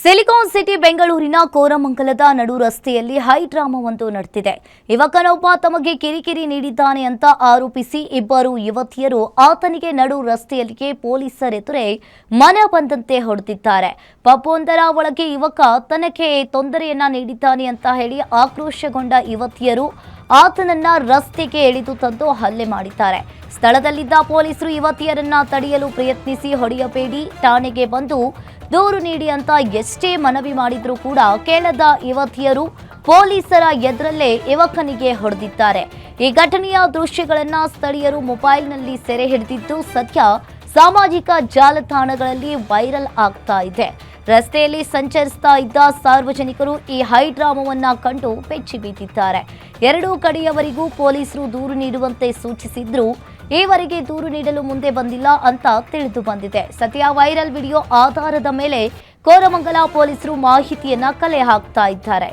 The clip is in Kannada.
ಸಿಲಿಕಾನ್ ಸಿಟಿ ಬೆಂಗಳೂರಿನ ಕೋರಮಂಗಲದ ನಡು ರಸ್ತೆಯಲ್ಲಿ ಹೈ ಡ್ರಾಮಾವೊಂದು ನಡೆದಿದೆ. ಯುವಕನೊಬ್ಬ ತಮಗೆ ಕಿರಿಕಿರಿ ನೀಡಿದ್ದಾನೆ ಅಂತ ಆರೋಪಿಸಿ ಇಬ್ಬರು ಯುವತಿಯರು ಆತನಿಗೆ ನಡು ರಸ್ತೆಯಲ್ಲಿಗೆ ಪೊಲೀಸರೆದುರೇ ಮನ ಬಂದಂತೆ ಹೊಡೆದಿದ್ದಾರೆ. ಪಬ್ಬೊಂದರ ಒಳಗೆ ಯುವಕ ತನಗೆ ತೊಂದರೆಯನ್ನ ನೀಡಿದ್ದಾನೆ ಅಂತ ಹೇಳಿ ಆಕ್ರೋಶಗೊಂಡ ಯುವತಿಯರು ಆತನನ್ನ ರಸ್ತೆಗೆ ಎಳೆದು ತಂದು ಹಲ್ಲೆ ಮಾಡಿದ್ದಾರೆ. ಸ್ಥಳದಲ್ಲಿದ್ದ ಪೊಲೀಸರು ಯುವತಿಯರನ್ನ ತಡೆಯಲು ಪ್ರಯತ್ನಿಸಿ ಹೊಡೆಯಬೇಡಿ, ಠಾಣೆಗೆ ಬಂದು ದೂರು ನೀಡಿ ಅಂತ ಎಷ್ಟೇ ಮನವಿ ಮಾಡಿದ್ರೂ ಕೂಡ ಕೇಳದ ಯುವತಿಯರು ಪೊಲೀಸರ ಎದುರಲ್ಲೇ ಯುವಕನಿಗೆ ಹೊಡೆದಿದ್ದಾರೆ. ಈ ಘಟನೆಯ ದೃಶ್ಯಗಳನ್ನ ಸ್ಥಳೀಯರು ಮೊಬೈಲ್ನಲ್ಲಿ ಸೆರೆ ಹಿಡಿದಿದ್ದು ಸದ್ಯ ಸಾಮಾಜಿಕ ಜಾಲತಾಣಗಳಲ್ಲಿ ವೈರಲ್ ಆಗ್ತಾ ಇದೆ. ರಸ್ತೆಯಲ್ಲಿ ಸಂಚರಿಸ್ತಾ ಇದ್ದ ಸಾರ್ವಜನಿಕರು ಈ ಹೈ ಡ್ರಾಮಾವನ್ನ ಕಂಡು ಬೆಚ್ಚಿ ಬೀತಿದ್ದಾರೆ. ಎರಡೂ ಕಡೆಯವರಿಗೂ ಪೊಲೀಸರು ದೂರು ನೀಡುವಂತೆ ಸೂಚಿಸಿದ್ರು, ಈವರೆಗೆ ದೂರು ನೀಡಲು ಮುಂದೆ ಬಂದಿಲ್ಲ ಅಂತ ತಿಳಿದು ಬಂದಿದೆ. ಸದ್ಯ ವೈರಲ್ ವಿಡಿಯೋ ಆಧಾರದ ಮೇಲೆ ಕೋರಮಂಗಲ ಪೊಲೀಸರು ಮಾಹಿತಿಯನ್ನ ಕಲೆ ಹಾಕ್ತಾ ಇದ್ದಾರೆ.